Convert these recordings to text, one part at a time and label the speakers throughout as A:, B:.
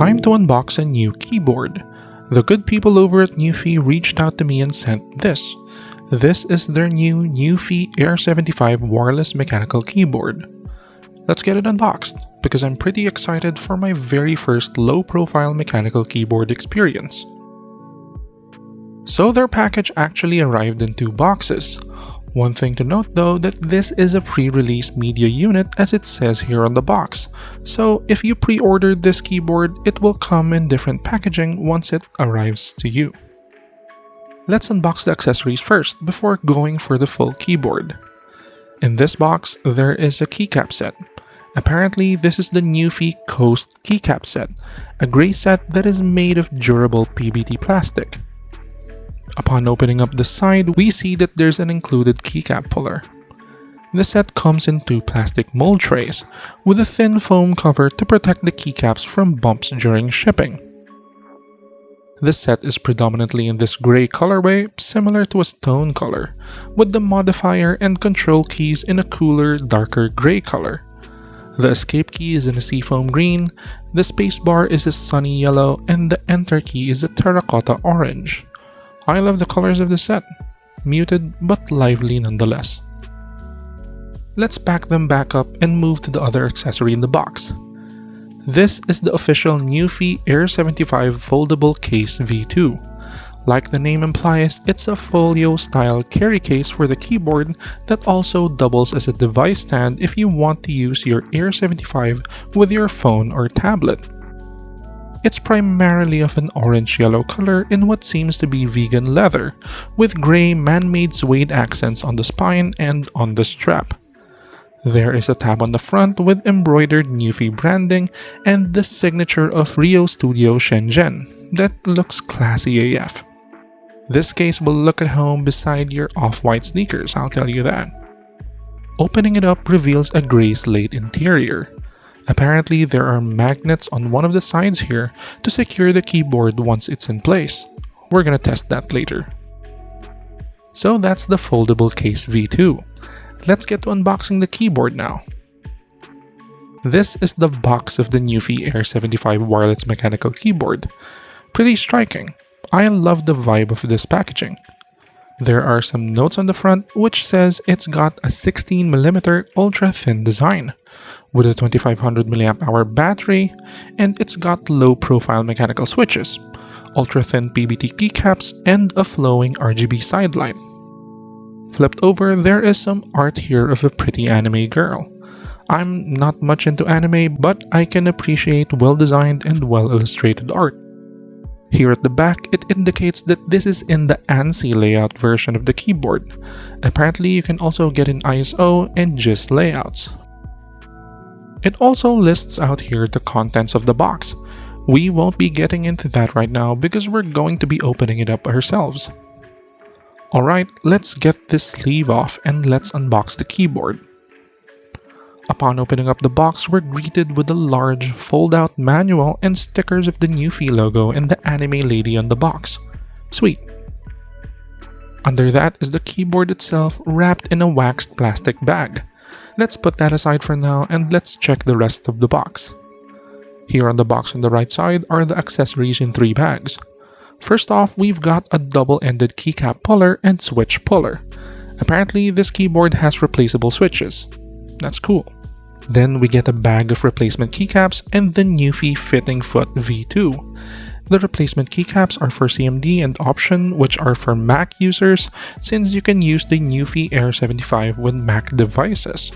A: Time to unbox a new keyboard. The good people over at Nuphy reached out to me and sent this. This is their new Nuphy Air 75 wireless mechanical keyboard. Let's get it unboxed, because I'm pretty excited for my very first low-profile mechanical keyboard experience. So their package actually arrived in 2 boxes. One thing to note though, that this is a pre-release media unit as it says here on the box. So if you pre-ordered this keyboard, it will come in different packaging once it arrives to you. Let's unbox the accessories first before going for the full keyboard. In this box, there is a keycap set. Apparently, this is the Nuphy Coast keycap set, a gray set that is made of durable PBT plastic. Upon opening up the side, we see that there's an included keycap puller. The set comes in 2 plastic mold trays, with a thin foam cover to protect the keycaps from bumps during shipping. The set is predominantly in this gray colorway, similar to a stone color, with the modifier and control keys in a cooler, darker gray color. The escape key is in a seafoam green, the spacebar is a sunny yellow, and the enter key is a terracotta orange. I love the colors of the set, muted but lively nonetheless. Let's pack them back up and move to the other accessory in the box. This is the official Nuphy Air 75 foldable case V2. Like the name implies, it's a Folio style carry case for the keyboard that also doubles as a device stand if you want to use your Air 75 with your phone or tablet. It's primarily of an orange-yellow color in what seems to be vegan leather, with gray man-made suede accents on the spine and on the strap. There is a tab on the front with embroidered Nuphy branding and the signature of Rio Studio Shenzhen that looks classy AF. This case will look at home beside your off-white sneakers, I'll tell you that. Opening it up reveals a gray slate interior. Apparently, there are magnets on one of the sides here to secure the keyboard once it's in place. We're gonna test that later. So that's the foldable case V2. Let's get to unboxing the keyboard now. This is the box of the Nuphy Air 75 wireless mechanical keyboard. Pretty striking. I love the vibe of this packaging. There are some notes on the front which says it's got a 16mm ultra-thin design with a 2500 mAh battery, and it's got low-profile mechanical switches, ultra-thin PBT keycaps, and a flowing RGB sideline. Flipped over, there is some art here of a pretty anime girl. I'm not much into anime, but I can appreciate well-designed and well-illustrated art. Here at the back, it indicates that this is in the ANSI layout version of the keyboard. Apparently, you can also get in ISO and GIS layouts. It also lists out here the contents of the box. We won't be getting into that right now because we're going to be opening it up ourselves. Alright, let's get this sleeve off and let's unbox the keyboard. Upon opening up the box, we're greeted with a large fold-out manual and stickers of the Nuphy logo and the anime lady on the box. Sweet. Under that is the keyboard itself wrapped in a waxed plastic bag. Let's put that aside for now and let's check the rest of the box. Here on the box on the right side are the accessories in 3 bags. First off, we've got a double-ended keycap puller and switch puller. Apparently, this keyboard has replaceable switches. That's cool. Then we get a bag of replacement keycaps and the Nuphy Fitting Foot V2. The replacement keycaps are for CMD and Option, which are for Mac users, since you can use the Nuphy Air 75 with Mac devices.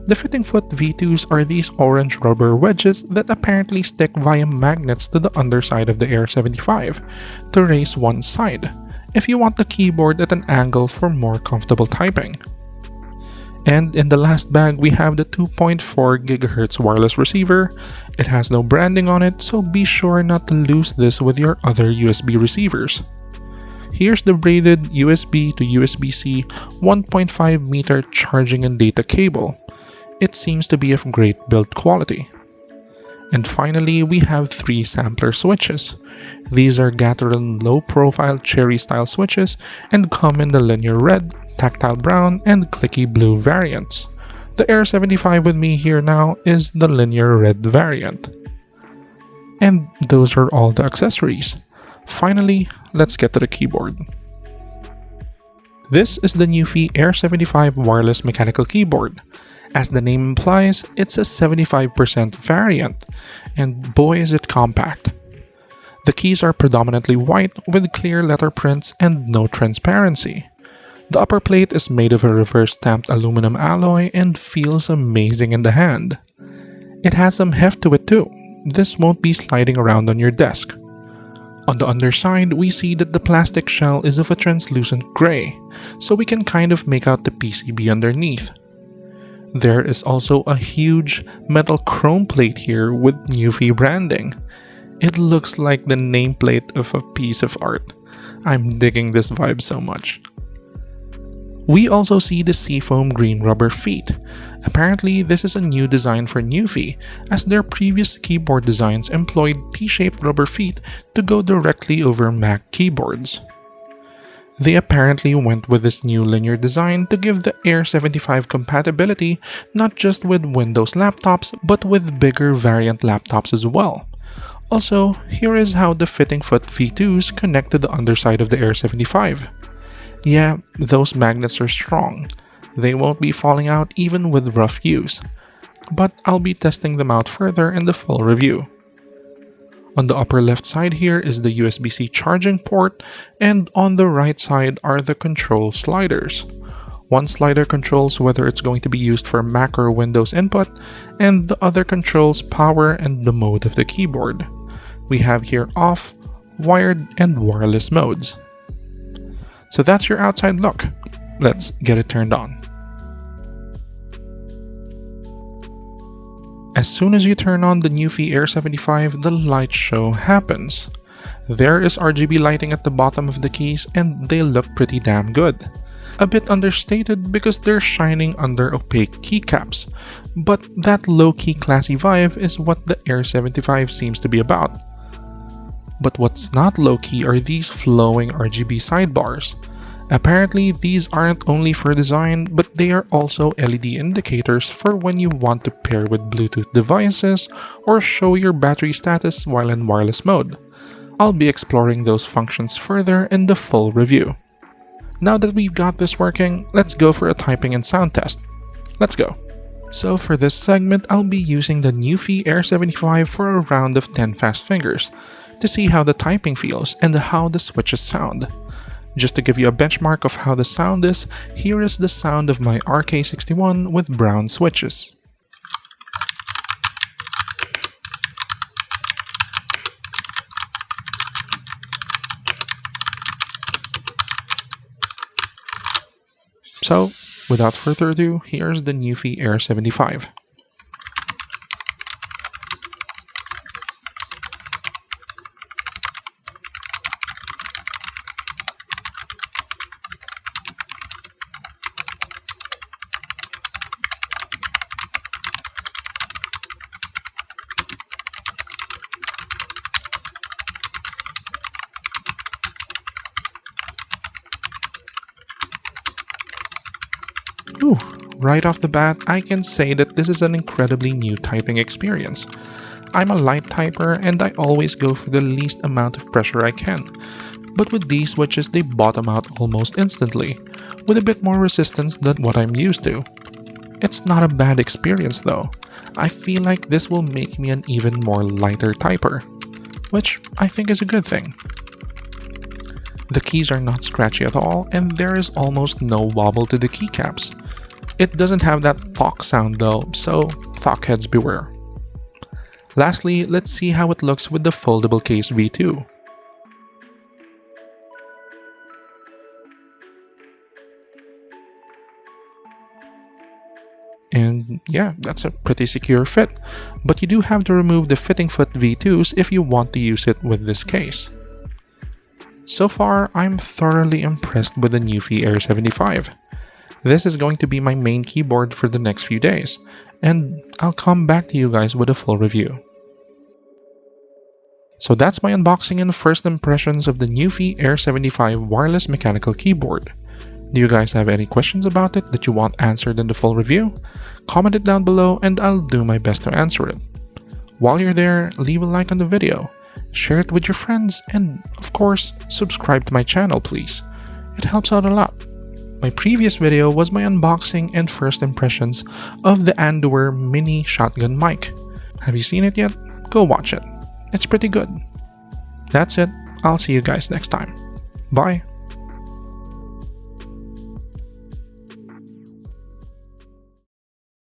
A: The Fitting Foot V2s are these orange rubber wedges that apparently stick via magnets to the underside of the Air 75 to raise one side, if you want the keyboard at an angle for more comfortable typing. And in the last bag, we have the 2.4 GHz wireless receiver. It has no branding on it, so be sure not to lose this with your other USB receivers. Here's the braided USB to USB-C 1.5 meter charging and data cable. It seems to be of great build quality. And finally, we have 3 sampler switches. These are Gateron low-profile cherry-style switches and come in the linear red, tactile brown, and clicky blue variants. The Air 75 with me here now is the linear red variant. And those are all the accessories. Finally, let's get to the keyboard. This is the Nuphy Air 75 wireless mechanical keyboard. As the name implies, it's a 75% variant, and boy is it compact. The keys are predominantly white with clear letter prints and no transparency. The upper plate is made of a reverse stamped aluminum alloy and feels amazing in the hand. It has some heft to it too. This won't be sliding around on your desk. On the underside, we see that the plastic shell is of a translucent gray, so we can kind of make out the PCB underneath. There is also a huge metal chrome plate here with Nuphy branding. It looks like the nameplate of a piece of art. I'm digging this vibe so much. We also see the seafoam green rubber feet. Apparently, this is a new design for Nuphy, as their previous keyboard designs employed T-shaped rubber feet to go directly over Mac keyboards. They apparently went with this new linear design to give the Air 75 compatibility not just with Windows laptops, but with bigger variant laptops as well. Also, here is how the fitting foot V2s connect to the underside of the Air 75. Yeah, those magnets are strong. They won't be falling out even with rough use. But I'll be testing them out further in the full review. On the upper left side here is the USB-C charging port, and on the right side are the control sliders. One slider controls whether it's going to be used for Mac or Windows input, and the other controls power and the mode of the keyboard. We have here off, wired, and wireless modes. So that's your outside look. Let's get it turned on. As soon as you turn on the Nuphy Air 75, the light show happens. There is RGB lighting at the bottom of the keys and they look pretty damn good. A bit understated because they're shining under opaque keycaps, but that low-key classy vibe is what the Air 75 seems to be about. But what's not low-key are these flowing RGB sidebars. Apparently, these aren't only for design, but they are also LED indicators for when you want to pair with Bluetooth devices or show your battery status while in wireless mode. I'll be exploring those functions further in the full review. Now that we've got this working, let's go for a typing and sound test. Let's go. So for this segment, I'll be using the Nuphy Air 75 for a round of 10 fast fingers to see how the typing feels and how the switches sound. Just to give you a benchmark of how the sound is, here is the sound of my RK61 with brown switches. So, without further ado, here's the Nuphy Air 75. Ooh, right off the bat, I can say that this is an incredibly new typing experience. I'm a light typer and I always go for the least amount of pressure I can. But with these switches, they bottom out almost instantly, with a bit more resistance than what I'm used to. It's not a bad experience though. I feel like this will make me an even more lighter typer, which I think is a good thing. The keys are not scratchy at all, and there is almost no wobble to the keycaps. It doesn't have that thok sound though, so thokheads beware. Lastly, let's see how it looks with the foldable case V2. And yeah, that's a pretty secure fit, but you do have to remove the fitting foot V2s if you want to use it with this case. So far, I'm thoroughly impressed with the Nuphy Air 75. This is going to be my main keyboard for the next few days, and I'll come back to you guys with a full review. So that's my unboxing and first impressions of the Nuphy Air 75 wireless mechanical keyboard. Do you guys have any questions about it that you want answered in the full review? Comment it down below and I'll do my best to answer it. While you're there, leave a like on the video, share it with your friends, and of course, subscribe to my channel please. It helps out a lot. My previous video was my unboxing and first impressions of the Andover mini shotgun mic. Have you seen it yet? Go watch it. It's pretty good. That's it. I'll see you guys next time. Bye.